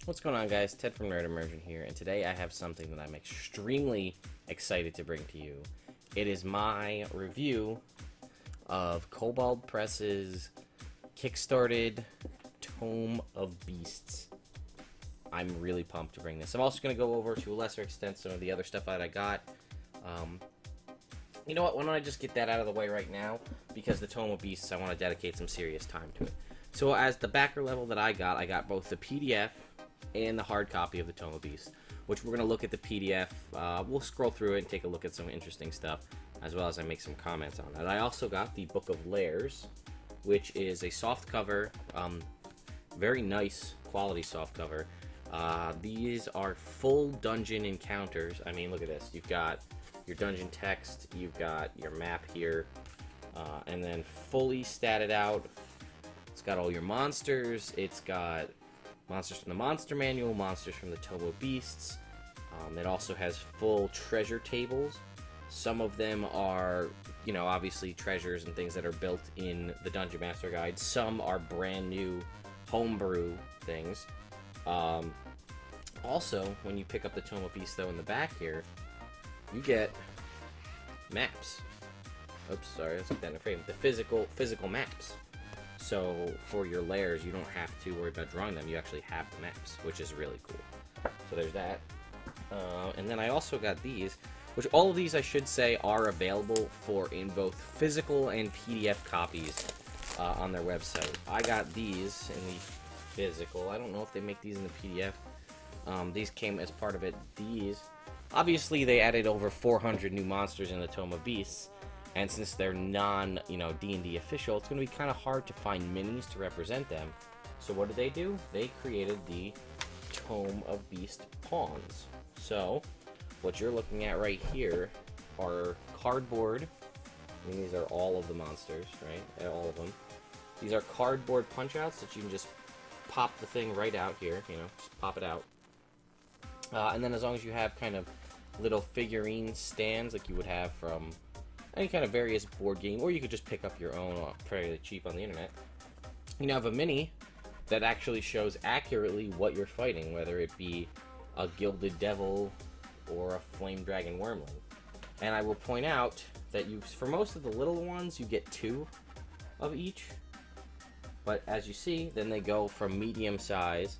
What's going on, guys? Ted from Immersion here, and today I have something that I'm extremely excited to bring to you. It is my review of Kobold Press's Kickstarted Tome of Beasts. I'm really pumped to bring this. I'm also going to go over, to a lesser extent, some of the other stuff that I got. You know what? Why don't I just get that out of the way right now? Because the Tome of Beasts, I want to dedicate some serious time to it. So as the backer level that I got both the PDF and the hard copy of the Tome of Beasts, which we're going to look at the PDF. We'll scroll through it and take a look at some interesting stuff, as well as I make some comments on it. I also got the Book of Layers, which is a soft cover, very nice quality soft cover. These are full dungeon encounters. I mean, look at this. You've got your dungeon text, you've got your map here, and then fully statted out. It's got all your monsters. It's got monsters from the Monster Manual, monsters from the Tome of Beasts. It also has full treasure tables. Some of them are, you know, obviously treasures and things that are built in the Dungeon Master Guide. Some are brand new homebrew things. Also, when you pick up the Tome of Beasts, though, in the back here, you get maps. Oops, sorry, let's get that in a frame. The physical maps. So for your layers, you don't have to worry about drawing them. You actually have the maps, which is really cool. So there's that. And then I also got these, which all of these, I should say, are available for in both physical and PDF copies on their website. I got these in the physical. I don't know if they make these in the PDF. These came as part of it. These, obviously, they added over 400 new monsters in the Tome of Beasts. And since they're D&D official, it's going to be kind of hard to find minis to represent them. So what did they do? They created the Tome of Beast pawns. So what you're looking at right here are cardboard. I mean, these are all of the monsters, right? All of them. These are cardboard punch-outs that you can just pop the thing right out here. You know, just pop it out. And then as long as you have kind of little figurine stands like you would have from any kind of various board game, or you could just pick up your own fairly cheap on the internet. You now have a mini that actually shows accurately what you're fighting, whether it be a gilded devil or a flame dragon wormling. And I will point out that for most of the little ones, you get 2 of each. But as you see, then they go from medium size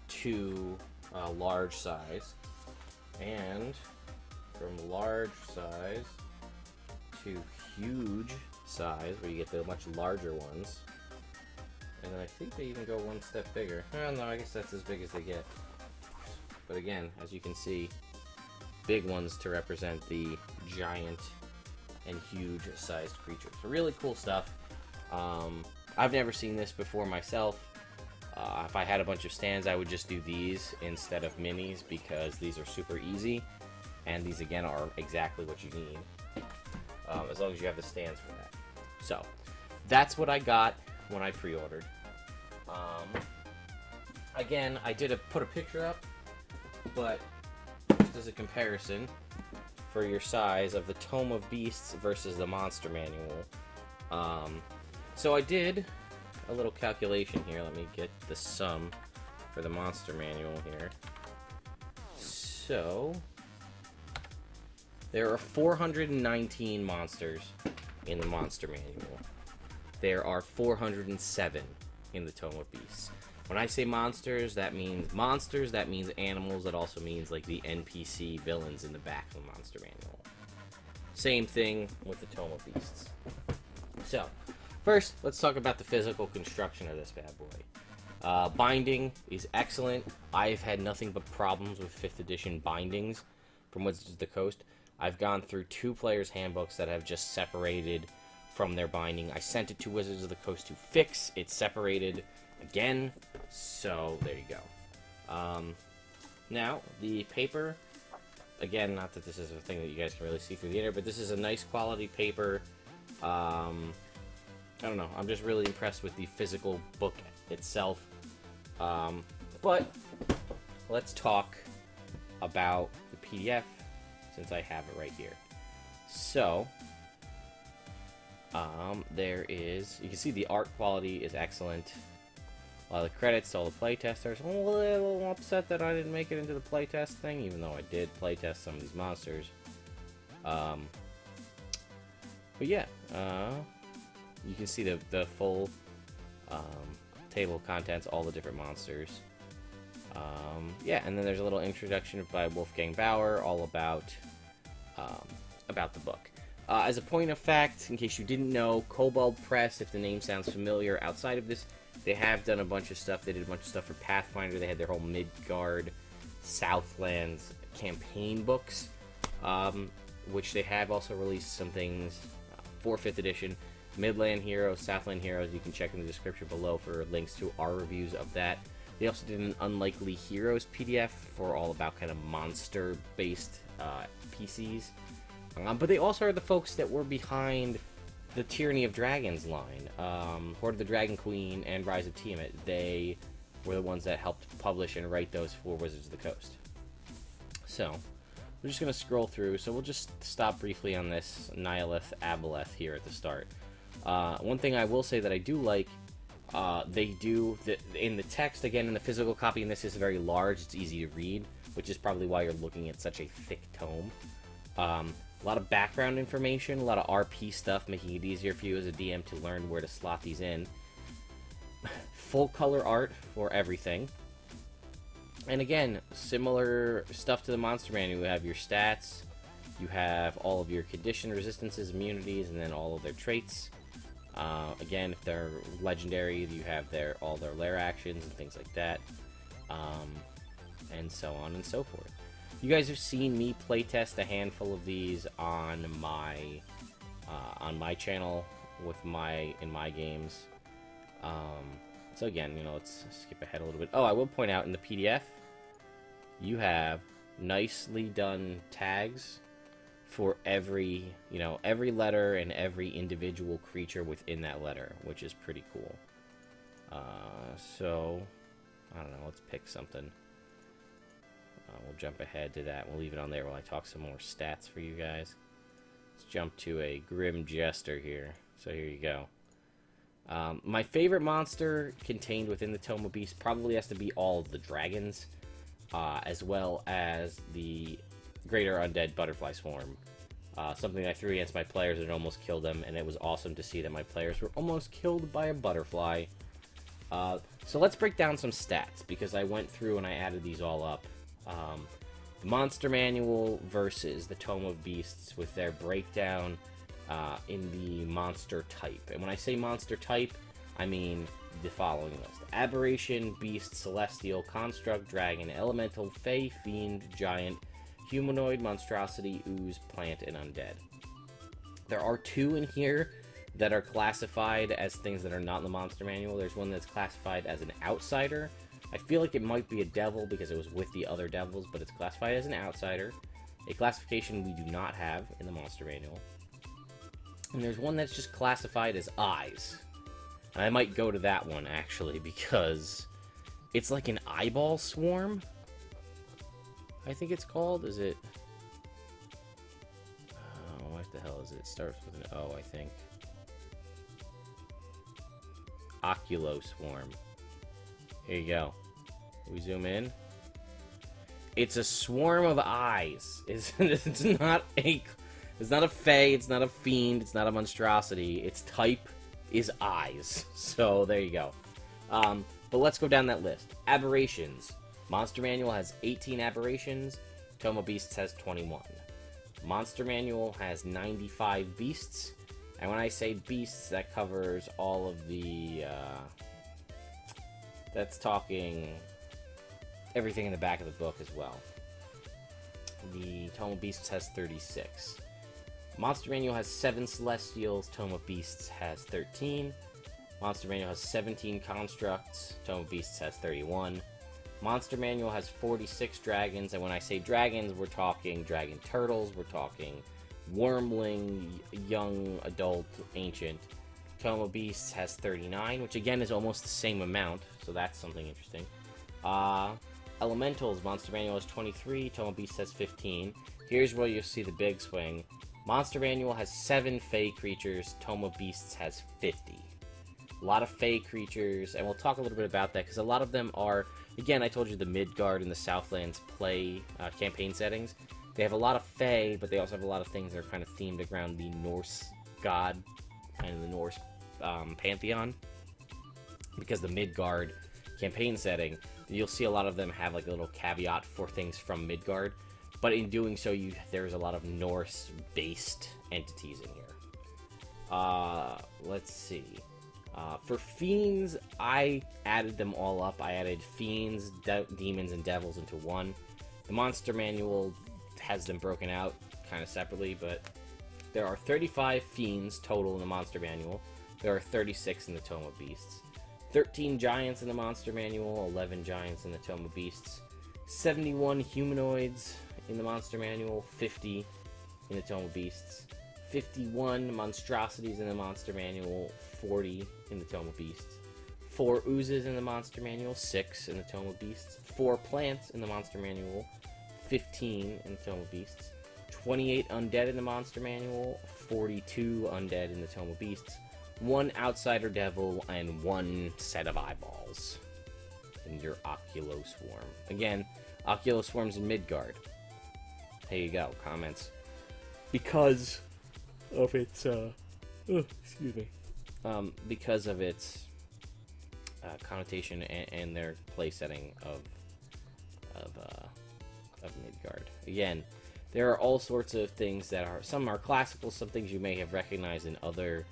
to large size, and from large size to huge size, where you get the much larger ones. And then I think they even go one step bigger. Oh no, I guess that's as big as they get. But again, as you can see, big ones to represent the giant and huge sized creatures. So really cool stuff. I've never seen this before myself. If I had a bunch of stands, I would just do these instead of minis, because these are super easy, and these again are exactly what you need. As long as you have the stands for that. So, that's what I got when I pre-ordered. Again, I did put a picture up, but just as a comparison for your size of the Tome of Beasts versus the Monster Manual. So I did a little calculation here. Let me get the sum for the Monster Manual here. So there are 419 monsters in the Monster Manual. There are 407 in the Tome of Beasts. When I say monsters, that means animals. That also means like the NPC villains in the back of the Monster Manual. Same thing with the Tome of Beasts. So, first, let's talk about the physical construction of this bad boy. Binding is excellent. I've had nothing but problems with 5th edition bindings from Wizards of the Coast. I've gone through 2 players' handbooks that have just separated from their binding. I sent it to Wizards of the Coast to fix. It separated again, so there you go. Now, the paper, again, not that this is a thing that you guys can really see through the internet, but this is a nice quality paper. I don't know, I'm just really impressed with the physical book itself. But let's talk about the PDF, since I have it right here. So, you can see the art quality is excellent. A lot of the credits to all the playtesters. I'm a little upset that I didn't make it into the playtest thing, even though I did playtest some of these monsters. But yeah, you can see the full table of contents, all the different monsters. Yeah, and then there's a little introduction by Wolfgang Bauer, all about the book. As a point of fact, in case you didn't know, Kobold Press, if the name sounds familiar outside of this, they have done a bunch of stuff. They did a bunch of stuff for Pathfinder. They had their whole Midgard, Southlands campaign books, which they have also released some things for 5th edition. Midland Heroes, Southland Heroes, you can check in the description below for links to our reviews of that. They also did an Unlikely Heroes PDF for all about kind of monster-based PCs. But they also are the folks that were behind the Tyranny of Dragons line. Horde of the Dragon Queen and Rise of Tiamat. They were the ones that helped publish and write those for Wizards of the Coast. So, we're just going to scroll through. So we'll just stop briefly on this Nihilith Aboleth here at the start. One thing I will say that I do like, they do, in the text, again, in the physical copy, and this is very large, it's easy to read, which is probably why you're looking at such a thick tome. A lot of background information, a lot of RP stuff, making it easier for you as a DM to learn where to slot these in. Full color art for everything. And again, similar stuff to the Monster Manual. You have your stats, you have all of your condition resistances, immunities, and then all of their traits. Again, if they're legendary, you have all their lair actions and things like that. And so on and so forth. You guys have seen me playtest a handful of these on my channel in my games. So again, let's skip ahead a little bit. Oh, I will point out in the PDF, you have nicely done tags for every letter and every individual creature within that letter, which is pretty cool. So I don't know. Let's pick something. We'll jump ahead to that. We'll leave it on there while I talk some more stats for you guys. Let's jump to a Grim Jester here. So here you go. My favorite monster contained within the Tome of Beasts probably has to be all of the dragons, as well as the Greater Undead Butterfly Swarm. Something I threw against my players and almost killed them, and it was awesome to see that my players were almost killed by a butterfly. So let's break down some stats, because I went through and I added these all up. The Monster Manual versus the Tome of Beasts with their breakdown in the monster type. And when I say monster type, I mean the following list: Aberration, Beast, Celestial, Construct, Dragon, Elemental, Fey, Fiend, Giant, Humanoid, Monstrosity, Ooze, Plant, and Undead. There are 2 in here that are classified as things that are not in the Monster Manual. There's one that's classified as an Outsider. I feel like it might be a devil because it was with the other devils, but it's classified as an outsider. A classification we do not have in the Monster Manual. And there's one that's just classified as eyes. And I might go to that one, actually, because it's like an eyeball swarm, I think it's called. Is it? Oh, what the hell is it? It starts with an O, I think. Oculo Swarm. Here you go. We zoom in. It's a swarm of eyes. It's not a fey, it's not a fiend, it's not a monstrosity. Its type is eyes. So there you go. But let's go down that list. Aberrations. Monster Manual has 18 aberrations. Tome of Beasts has 21. Monster Manual has 95 beasts. And when I say beasts, that covers all of the... that's talking everything in the back of the book as well. The Tome of Beasts has 36. Monster Manual has 7 Celestials. Tome of Beasts has 13. Monster Manual has 17 Constructs. Tome of Beasts has 31. Monster Manual has 46 dragons, and when I say dragons, we're talking dragon turtles, we're talking wormling, young, adult, ancient. Tome of Beasts has 39, which again is almost the same amount, so that's something interesting. Elementals, Monster Manual has 23, Tome of Beasts has 15. Here's where you'll see the big swing. Monster Manual has 7 Fey creatures, Tome of Beasts has 50. A lot of fey creatures, and we'll talk a little bit about that, because a lot of them are, again, I told you the Midgard and the Southlands play campaign settings. They have a lot of fey, but they also have a lot of things that are kind of themed around the Norse god and the Norse pantheon. Because the Midgard campaign setting, you'll see a lot of them have like a little caveat for things from Midgard, but in doing so, there's a lot of Norse-based entities in here. Let's see. For fiends, I added them all up. I added fiends, demons, and devils into one. The monster manual has them broken out kind of separately, but there are 35 fiends total in the monster manual. There are 36 in the Tome of Beasts. 13 giants in the monster manual, 11 giants in the Tome of Beasts. 71 humanoids in the monster manual, 50 in the Tome of Beasts. 51 monstrosities in the monster manual, 40 in the Tome of Beasts. 4 oozes in the monster manual, 6 in the Tome of Beasts. 4 plants in the monster manual, 15 in the Tome of Beasts. 28 undead in the monster manual, 42 undead in the Tome of Beasts. 1 outsider devil, and 1 set of eyeballs in your Oculoswarm. Again, Oculoswarm's in Midgard. There you go, comments. Because of its, excuse me. Because of its connotation and their play setting of Midgard. Again, there are all sorts of things that are, some are classical, some things you may have recognized in other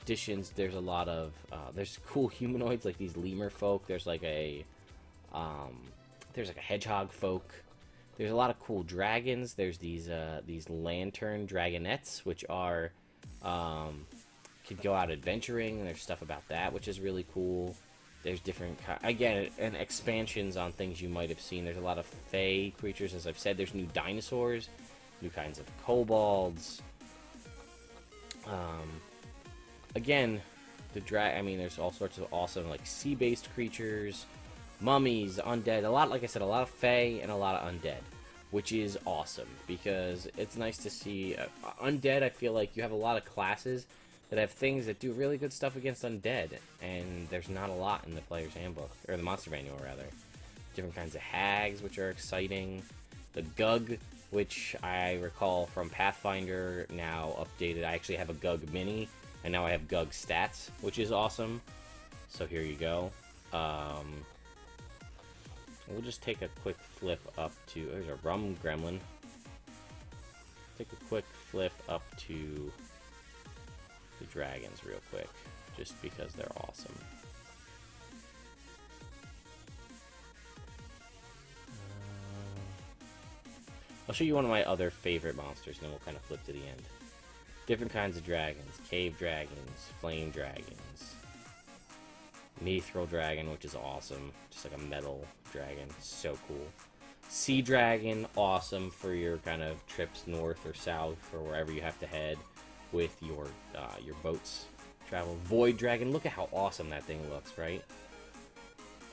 editions. There's a lot of, there's cool humanoids like these lemur folk. There's like a hedgehog folk. There's a lot of cool dragons. There's these lantern dragonettes, which are, could go out adventuring, and there's stuff about that, which is really cool. There's different, again, and expansions on things you might have seen. There's a lot of fey creatures, as I've said. There's new dinosaurs, new kinds of kobolds. Again, there's all sorts of awesome, like, sea-based creatures, mummies, undead, like I said, a lot of fey and a lot of undead, which is awesome, because it's nice to see, undead, I feel like you have a lot of classes that have things that do really good stuff against undead, and there's not a lot in the player's handbook, or the monster manual, rather. Different kinds of hags, which are exciting. The Gug, which I recall from Pathfinder, now updated. I actually have a Gug mini, and now I have Gug stats, which is awesome. So here you go. We'll just take a quick flip up to, there's a rum gremlin. Take a quick flip up to the dragons real quick, just because they're awesome. I'll show you one of my other favorite monsters, and then we'll kind of flip to the end. Different kinds of dragons. Cave dragons, flame dragons, mithril dragon, which is awesome. Just like a metal dragon. So cool. Sea dragon, awesome for your kind of trips north or south or wherever you have to head with your boats travel. Void dragon, look at how awesome that thing looks, right?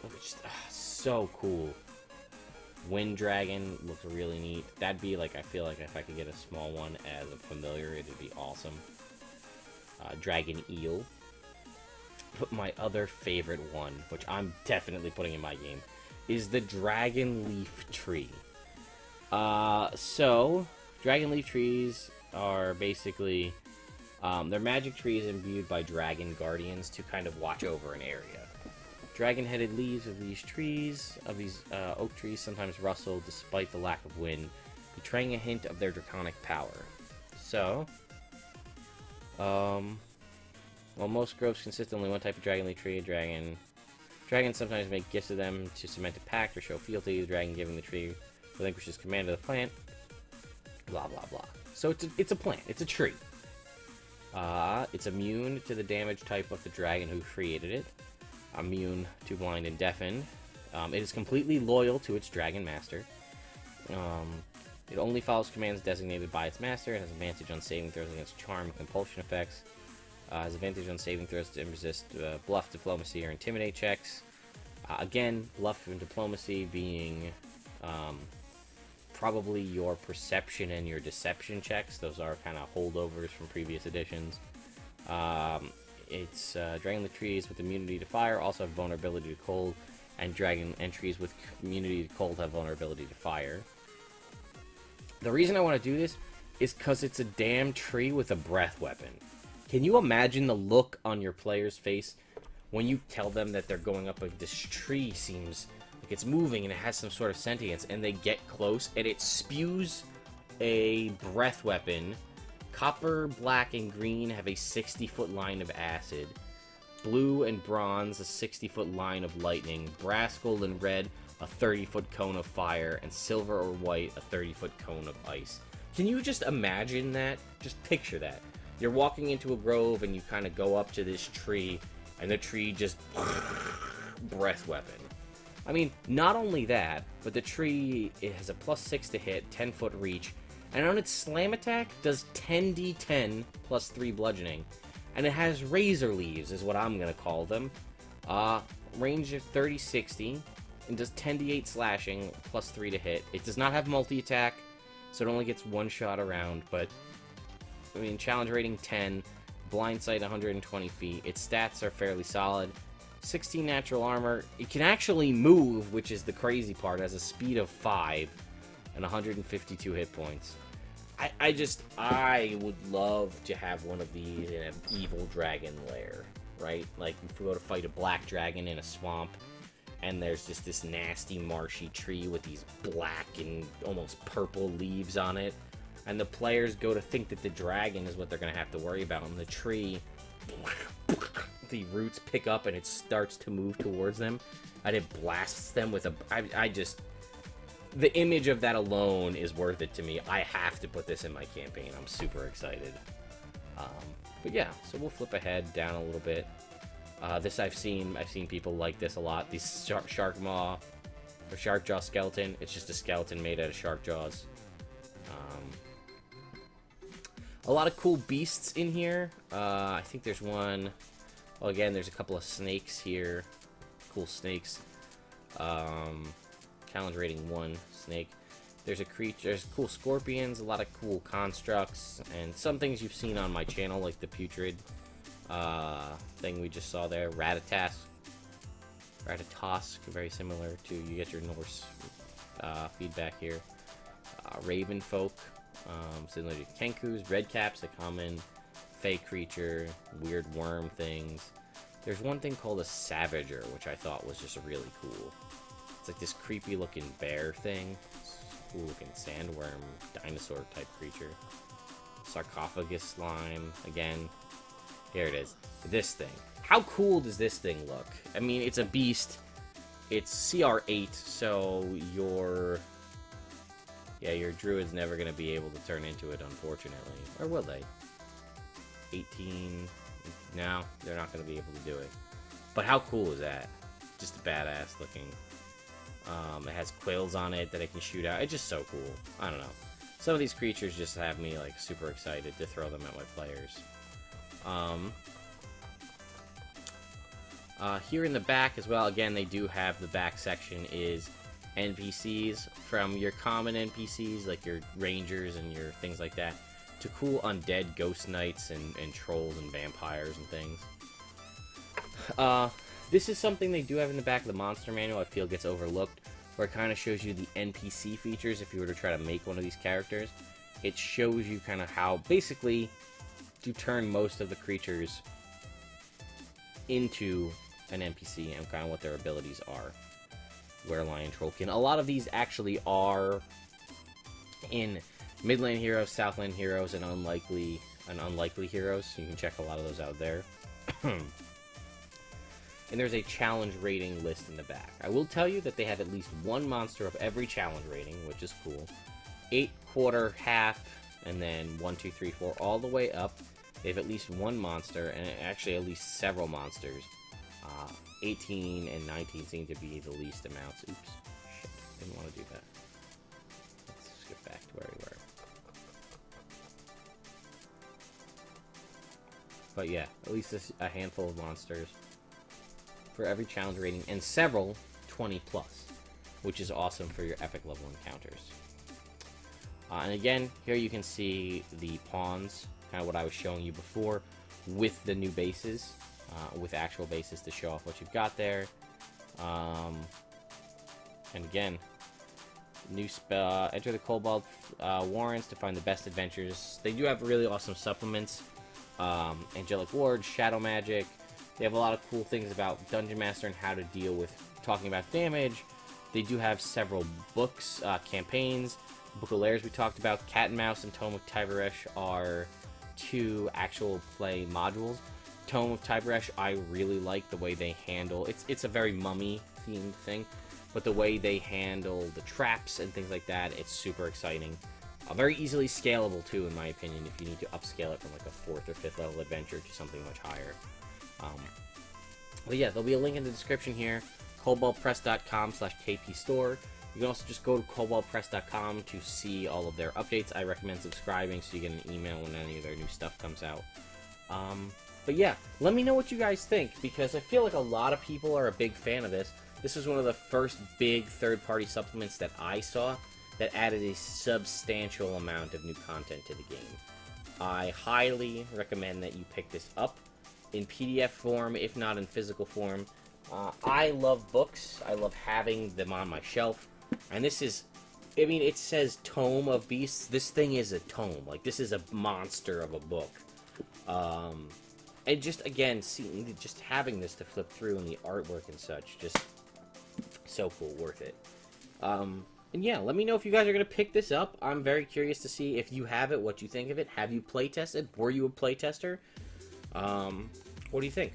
Look, it's just so cool. Wind dragon looks really neat. That'd be like, I feel like if I could get a small one as a familiar, it'd be awesome. Dragon eel. But my other favorite one, which I'm definitely putting in my game, is the dragon leaf tree. So dragon leaf trees are basically, they're magic trees imbued by dragon guardians to kind of watch over an area. Dragon-headed leaves of these oak trees sometimes rustle despite the lack of wind, betraying a hint of their draconic power. So, while most groves consist of only one type of dragon leaf tree, dragons sometimes make gifts of them to cement a pact or show fealty. The dragon giving the tree relinquishes command of the plant. Blah blah blah. So it's a plant. It's a tree. It's immune to the damage type of the dragon who created it. Immune to blind and deafened. It is completely loyal to its dragon master. It only follows commands designated by its master. It has advantage on saving throws against charm and compulsion effects. Has advantage on saving throws to resist bluff, diplomacy, or intimidate checks. Again, bluff and diplomacy being probably your perception and your deception checks. Those are kind of holdovers from previous editions. It's dragon the trees with immunity to fire also have vulnerability to cold, and dragon entries with immunity to cold have vulnerability to fire. The reason I want to do this is because it's a damn tree with a breath weapon. Can you imagine the look on your player's face when you tell them that they're going up like this tree seems like it's moving and it has some sort of sentience, and they get close and it spews a breath weapon? Copper, black, and green have a 60-foot line of acid. Blue and bronze, a 60-foot line of lightning. Brass, gold, and red, a 30-foot cone of fire. And silver or white, a 30-foot cone of ice. Can you just imagine that? Just picture that. You're walking into a grove and you kind of go up to this tree, and the tree just breath weapon. I mean, not only that, but the tree, it has a +6 to hit, 10-foot reach, and on its slam attack, does 10d10 plus 3 bludgeoning. And it has razor leaves, is what I'm going to call them. Range of 30-60, and does 10d8 slashing, plus 3 to hit. It does not have multi-attack, so it only gets one shot around, but, I mean, challenge rating 10, blind sight 120 feet. Its stats are fairly solid. 16 natural armor. It can actually move, which is the crazy part. It has a speed of 5. And 152 hit points. I would love to have one of these in an evil dragon lair, right? Like, if we go to fight a black dragon in a swamp, and there's just this nasty marshy tree with these black and almost purple leaves on it, and the players go to think that the dragon is what they're going to have to worry about, and the tree, the roots pick up and it starts to move towards them, and it blasts them with a... The image of that alone is worth it to me. I have to put this in my campaign. I'm super excited. But yeah, so we'll flip ahead down a little bit. This I've seen people like this a lot. These shark jaw skeleton. It's just a skeleton made out of shark jaws. A lot of cool beasts in here. I think there's one. Well, again, there's a couple of snakes here. Cool snakes. Challenge rating 1 snake. There's cool scorpions, a lot of cool constructs, and some things you've seen on my channel, like the putrid thing we just saw there. Ratatosk, very similar to, you get your Norse feedback here. Raven folk, similar to Kenkus. Redcaps, a common fey creature. Weird worm things. There's one thing called a Savager, which I thought was just really cool. It's like this creepy looking bear thing. Cool looking sandworm, dinosaur type creature. Sarcophagus slime, again. Here it is. This thing. How cool does this thing look? I mean, it's a beast. It's CR8, so your druid's never going to be able to turn into it, unfortunately. Or will they? 18... No, they're not going to be able to do it. But how cool is that? Just a badass looking... it has quills on it that it can shoot out. It's just so cool. I don't know. Some of these creatures just have me, like, super excited to throw them at my players. Here in the back as well, again, they do have the back section is NPCs, from your common NPCs, like your rangers and your things like that, to cool undead ghost knights and trolls and vampires and things. This is something they do have in the back of the monster manual I feel gets overlooked, where it kind of shows you the NPC features if you were to try to make one of these characters. It shows you kind of how, basically, to turn most of the creatures into an NPC and kind of what their abilities are. Werelion, Trollkin. A lot of these actually are in Midland Heroes, Southland Heroes, and Unlikely Heroes, so you can check a lot of those out there. And there's a challenge rating list in the back. I will tell you that they have at least one monster of every challenge rating, which is cool. 8, quarter, half, and then 1, 2, 3, 4, all the way up. They have at least one monster, and actually at least several monsters. 18 and 19 seem to be the least amounts. Oops. Shit. Didn't want to do that. Let's skip back to where we were. But yeah, at least a handful of monsters for every challenge rating, and several 20+, which is awesome for your epic level encounters. And again, here you can see the pawns, kind of what I was showing you before, with the new bases, with actual bases to show off what you've got there. And again, new spell, enter the Kobold warrens to find the best adventures. They do have really awesome supplements. Angelic Ward, Shadow Magic. They have a lot of cool things about Dungeon Master and how to deal with talking about damage. They do have several books, campaigns. Book of Lairs we talked about. Cat and Mouse and Tome of Beasts are 2 actual play modules. Tome of Beasts, I really like the way they handle. It's a very mummy themed thing, but the way they handle the traps and things like that, it's super exciting. Very easily scalable too, in my opinion, if you need to upscale it from like a 4th or 5th level adventure to something much higher. But yeah, there'll be a link in the description here. koboldpress.com/KP store. You can also just go to koboldpress.com to see all of their updates. I recommend subscribing so you get an email when any of their new stuff comes out. But yeah, let me know what you guys think, because I feel like a lot of people are a big fan of this. This was one of the first big third-party supplements that I saw that added a substantial amount of new content to the game. I highly recommend that you pick this up in PDF form, if not in physical form. I love books. I love having them on my shelf. And this is, I mean, it says Tome of Beasts. This thing is a tome. Like, this is a monster of a book. And just, again, just having this to flip through and the artwork and such, just so cool, worth it. And yeah, let me know if you guys are going to pick this up. I'm very curious to see if you have it, what you think of it. Have you playtested? Were you a playtester? What do you think?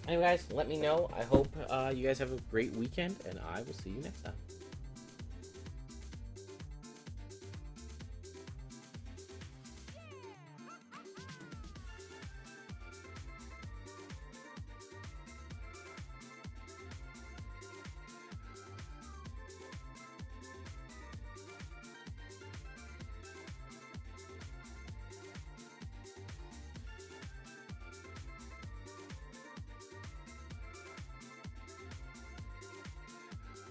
Anyway, guys, let me know. I hope you guys have a great weekend, and I will see you next time.